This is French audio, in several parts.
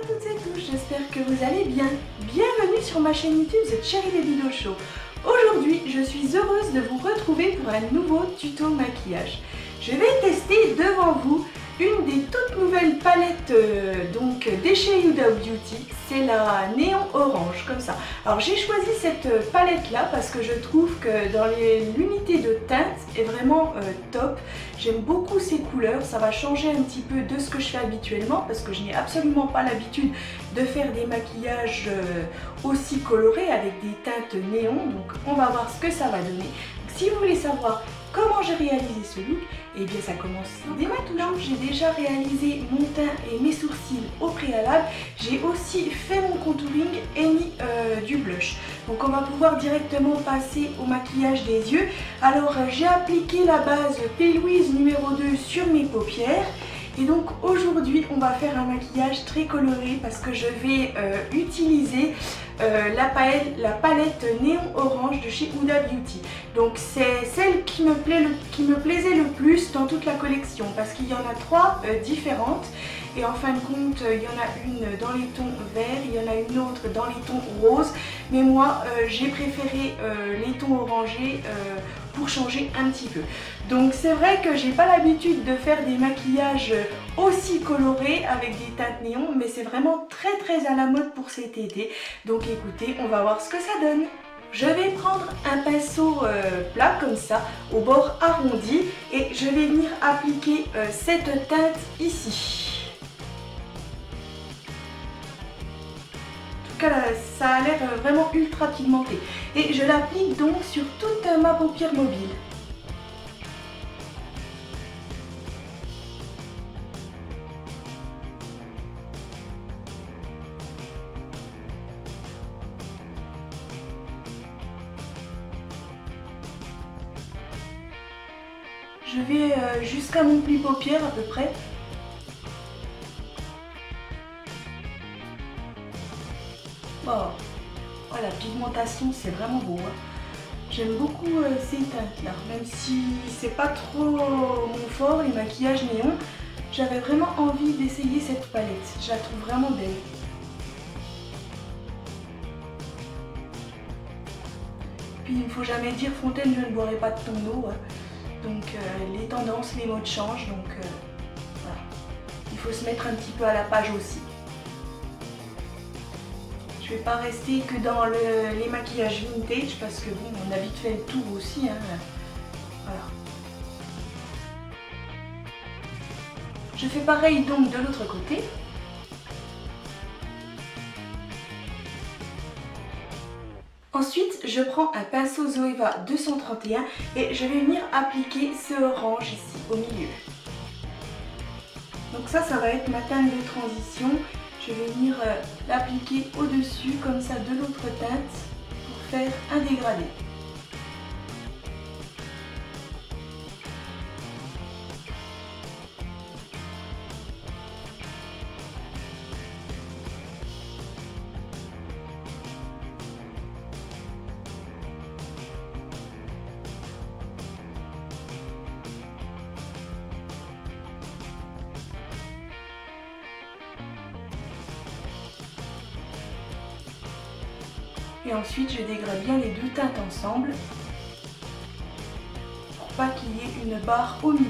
à toutes et tous, j'espère que vous allez bien. Bienvenue sur ma chaîne YouTube The Cherry Baby Doll Show. Aujourd'hui, je suis heureuse de vous retrouver pour un nouveau tuto maquillage. Je vais tester devant vous une des toutes nouvelles palettes des chez Huda Beauty. C'est la néon orange, comme ça. Alors j'ai choisi cette palette là parce que je trouve que dans l'unité de teinte est vraiment top. J'aime beaucoup ces couleurs, ça va changer un petit peu de ce que je fais habituellement parce que je n'ai absolument pas l'habitude de faire des maquillages aussi colorés avec des teintes néon. Donc on va voir ce que ça va donner. Donc, si vous voulez savoir comment j'ai réalisé ce look, et bien ça commence dès maintenant. J'ai déjà réalisé mon teint et mes sourcils au préalable. J'ai aussi fait mon contouring et mis du blush. Donc on va pouvoir directement passer au maquillage des yeux. Alors j'ai appliqué la base P. Louise numéro 2 sur mes paupières. Et donc aujourd'hui on va faire un maquillage très coloré parce que je vais utiliser la palette néon orange de chez Huda Beauty. Donc c'est celle qui me plaisait le plus dans toute la collection parce qu'il y en a trois différentes. Et en fin de compte, il y en a une dans les tons verts, il y en a une autre dans les tons roses. Mais moi, j'ai préféré les tons orangés pour changer un petit peu. Donc c'est vrai que j'ai pas l'habitude de faire des maquillages aussi colorés avec des teintes néon, mais c'est vraiment très à la mode pour cet été. Donc écoutez, on va voir ce que ça donne. Je vais prendre un pinceau plat comme ça, au bord arrondi, et je vais venir appliquer cette teinte ici. Ça a l'air vraiment ultra pigmenté et je l'applique donc sur toute ma paupière mobile. Je vais jusqu'à mon pli paupière à peu près. Oh, la pigmentation, c'est vraiment beau. Hein. J'aime beaucoup ces teintes là, même si c'est pas trop mon fort, les maquillages néons. J'avais vraiment envie d'essayer cette palette. Je la trouve vraiment belle. Puis il ne faut jamais dire Fontaine, je ne boirai pas de ton eau. Hein. Donc les tendances, les modes changent. Donc voilà. Il faut se mettre un petit peu à la page aussi. Je ne vais pas rester que dans les maquillages vintage parce que bon, on a vite fait le tour aussi. Hein. Voilà. Je fais pareil donc de l'autre côté. Ensuite, je prends un pinceau Zoeva 231 et je vais venir appliquer ce orange ici au milieu. Donc ça va être ma teinte de transition. Je vais venir l'appliquer au-dessus comme ça de l'autre teinte pour faire un dégradé. Et ensuite, je dégrade bien les deux teintes ensemble pour pas qu'il y ait une barre au milieu.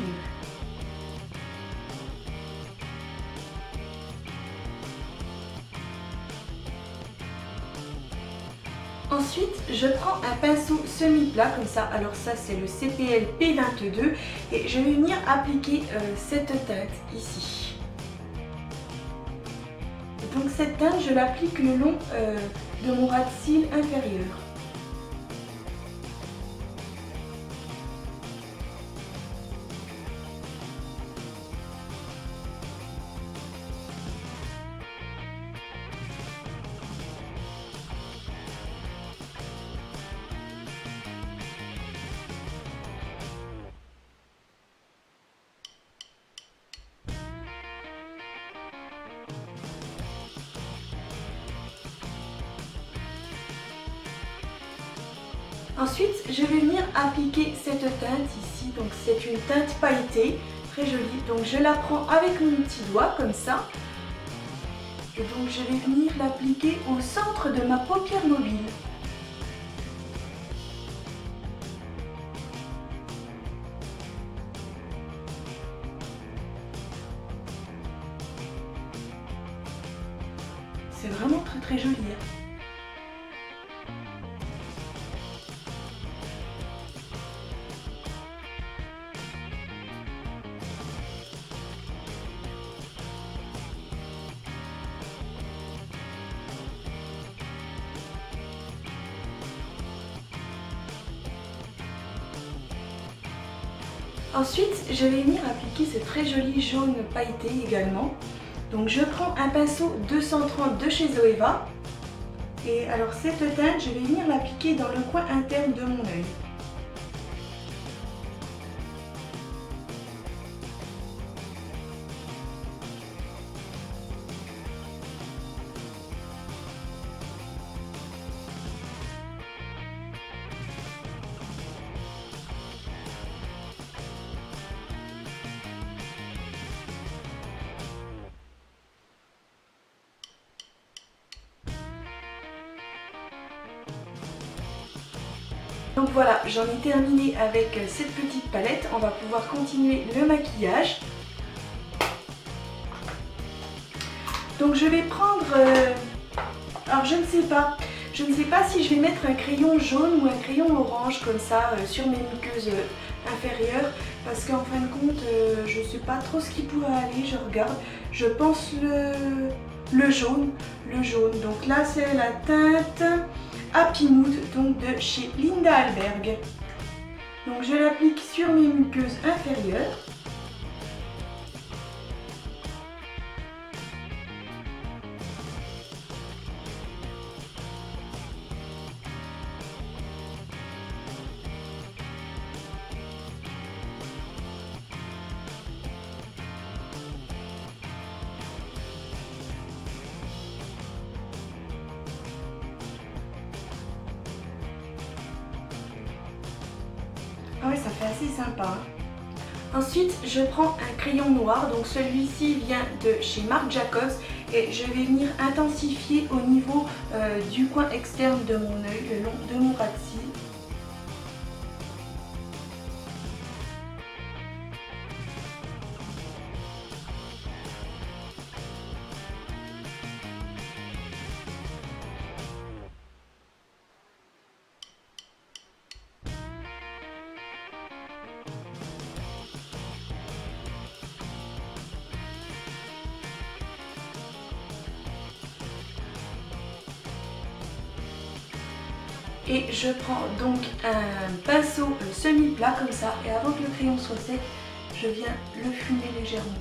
Ensuite, je prends un pinceau semi-plat comme ça. Alors ça, c'est le CPL P22 et je vais venir appliquer cette teinte ici. Donc cette teinte, je l'applique le long de mon ras de cils inférieur. Ensuite, je vais venir appliquer cette teinte ici. Donc c'est une teinte pailletée, très jolie. Donc je la prends avec mon petit doigt comme ça. Et donc je vais venir l'appliquer au centre de ma paupière mobile. C'est vraiment très joli. Ensuite, je vais venir appliquer ce très joli jaune pailleté également. Donc je prends un pinceau 230 de chez Zoeva. Et alors cette teinte, je vais venir l'appliquer dans le coin interne de mon œil. Donc voilà, j'en ai terminé avec cette petite palette. On va pouvoir continuer le maquillage. Donc je vais prendre... alors je ne sais pas si je vais mettre un crayon jaune ou un crayon orange comme ça sur mes muqueuses inférieures. Parce qu'en fin de compte, je ne sais pas trop ce qui pourrait aller, je regarde. Je pense le jaune. Donc là c'est la teinte Happy Mood, donc de chez Linda Alberg. Donc je l'applique sur mes muqueuses inférieures. Ah ouais, ça fait assez sympa. Ensuite, je prends un crayon noir, donc celui-ci vient de chez Marc Jacobs et je vais venir intensifier au niveau du coin externe de mon œil, le long de mon ras de cils. Et je prends donc un pinceau semi-plat comme ça et avant que le crayon soit sec, je viens le fumer légèrement.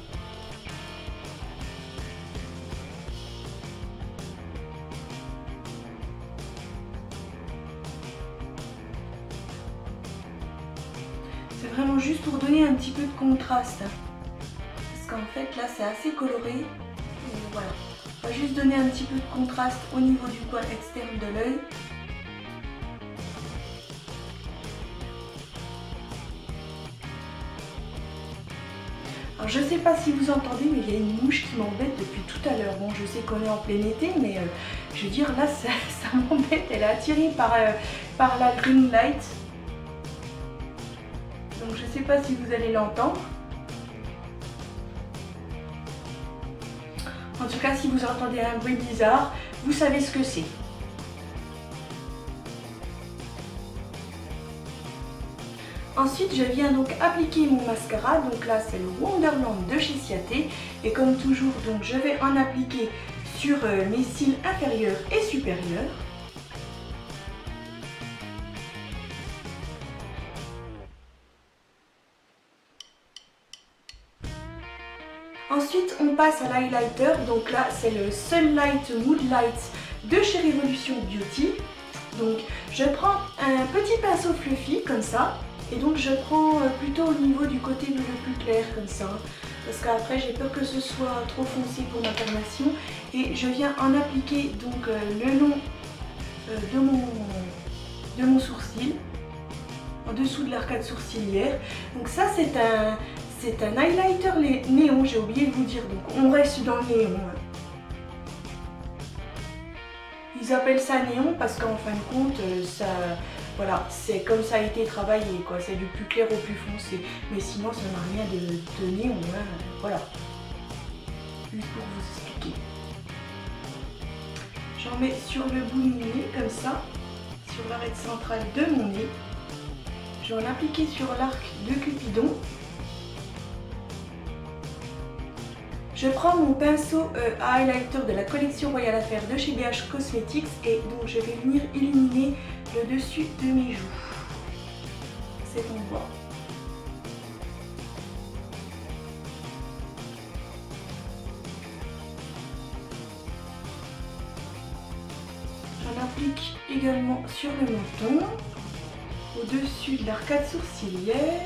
C'est vraiment juste pour donner un petit peu de contraste. Parce qu'en fait là c'est assez coloré. Et voilà. On va juste donner un petit peu de contraste au niveau du coin externe de l'œil. Alors je sais pas si vous entendez, mais il y a une mouche qui m'embête depuis tout à l'heure. Bon, je sais qu'on est en plein été, mais je veux dire là ça m'embête. Elle est attirée par la green light. Donc je sais pas si vous allez l'entendre. En tout cas, si vous entendez un bruit bizarre, vous savez ce que c'est. Ensuite, je viens donc appliquer mon mascara. Donc là, c'est le Wonderland de chez Ciaté. Et comme toujours, donc je vais en appliquer sur mes cils inférieurs et supérieurs. Ensuite, on passe à l'highlighter. Donc là, c'est le Sunlight Moodlight de chez Revolution Beauty. Donc, je prends un petit pinceau fluffy comme ça. Et donc je prends plutôt au niveau du côté le plus clair comme ça, parce qu'après j'ai peur que ce soit trop foncé pour ma carnation. Et je viens en appliquer donc le long de mon sourcil, en dessous de l'arcade sourcilière. Donc ça c'est un highlighter néon, j'ai oublié de vous dire, donc on reste dans le néon. ils appellent ça néon parce qu'en fin de compte, ça, voilà, c'est comme ça a été travaillé, quoi. C'est du plus clair au plus foncé. Mais sinon, ça n'a rien de néon, hein. Voilà. Juste pour vous expliquer. J'en mets sur le bout de mon nez, comme ça, sur l'arête centrale de mon nez. Je vais en appliquer sur l'arc de Cupidon. Je prends mon pinceau à highlighter de la collection Royal Affair de chez BH Cosmetics et donc je vais venir illuminer le dessus de mes joues. Cet endroit. J'en applique également sur le menton, au-dessus de l'arcade sourcilière.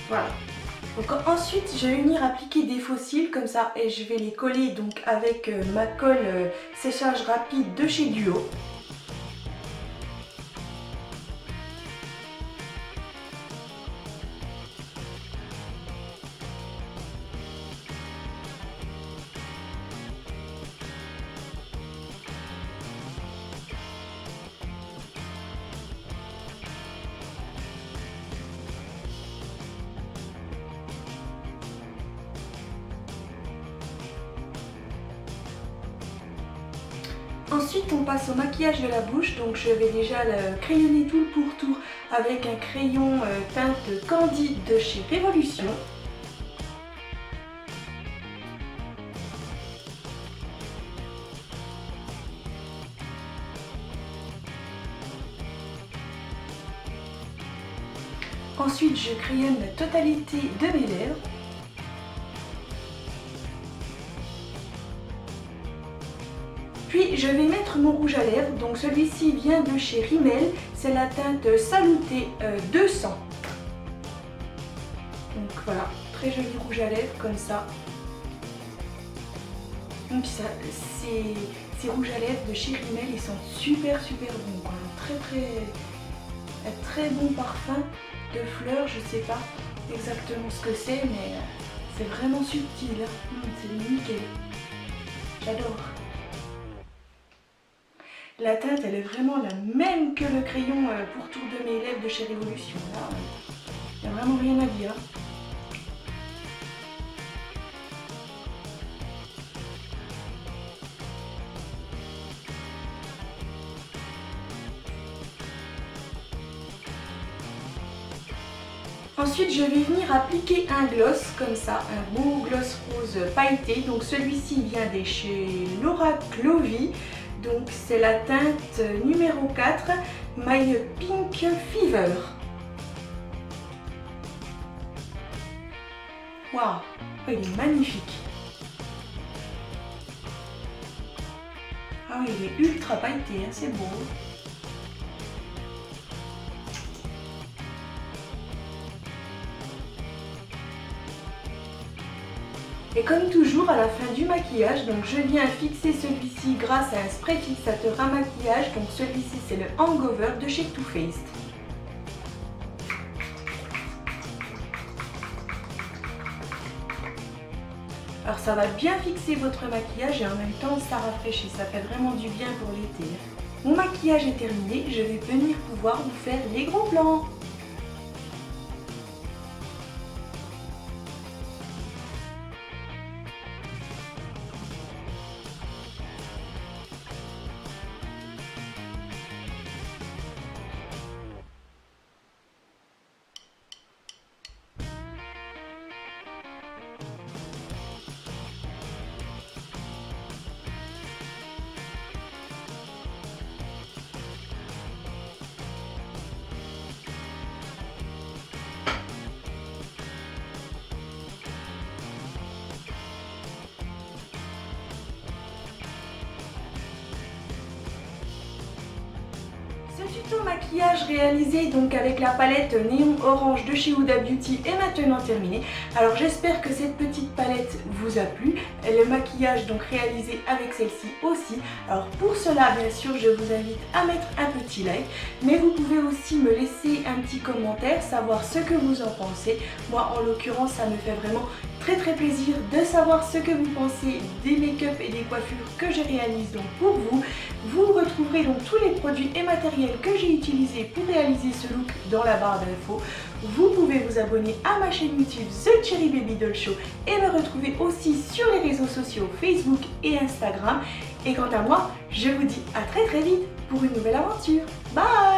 Voilà. Donc ensuite, je vais venir appliquer des faux cils comme ça et je vais les coller donc avec ma colle séchage rapide de chez Duo. Ensuite, on passe au maquillage de la bouche, donc je vais déjà le crayonner tout le pourtour avec un crayon teinte Candide de chez Révolution. Ensuite, je crayonne la totalité de mes lèvres. Puis je vais mettre mon rouge à lèvres, donc celui-ci vient de chez Rimmel, c'est la teinte Saluté 200. Donc voilà, très joli rouge à lèvres comme ça. Donc ça, ces rouges à lèvres de chez Rimmel, ils sont super bons, quoi. Très bon parfum de fleurs, je sais pas exactement ce que c'est, mais c'est vraiment subtil, c'est nickel. J'adore. La teinte, elle est vraiment la même que le crayon pourtour de mes lèvres de chez Révolution. Là, il n'y a vraiment rien à dire. Ensuite, je vais venir appliquer un gloss comme ça, un beau gloss rose pailleté. Donc celui-ci vient de chez Laura Clovy. Donc c'est la teinte numéro 4, My Pink Fever. Waouh, il est magnifique. Ah oui, il est ultra pailleté, hein, c'est beau. Et comme toujours à la fin du maquillage, donc je viens fixer celui-ci grâce à un spray fixateur à maquillage. Donc celui-ci c'est le Hangover de chez Too Faced. Alors ça va bien fixer votre maquillage et en même temps ça rafraîchit, ça fait vraiment du bien pour l'été. Mon maquillage est terminé, je vais venir pouvoir vous faire les gros plans. tuto maquillage réalisé donc avec la palette Néon Orange de chez Huda Beauty est maintenant terminé. Alors j'espère que cette petite palette vous a plu. Le maquillage donc réalisé avec celle-ci aussi. Alors pour cela bien sûr je vous invite à mettre un petit like, mais vous pouvez aussi me laisser un petit commentaire, savoir ce que vous en pensez. Moi en l'occurrence ça me fait vraiment très plaisir de savoir ce que vous pensez des make-up et des coiffures que je réalise donc pour vous. Vous retrouverez donc tous les produits et matériels que j'ai utilisés pour réaliser ce look dans la barre d'infos. Vous pouvez vous abonner à ma chaîne YouTube The Cherry Baby Doll Show et me retrouver aussi sur les réseaux sociaux Facebook et Instagram. Et quant à moi, je vous dis à très vite pour une nouvelle aventure. Bye!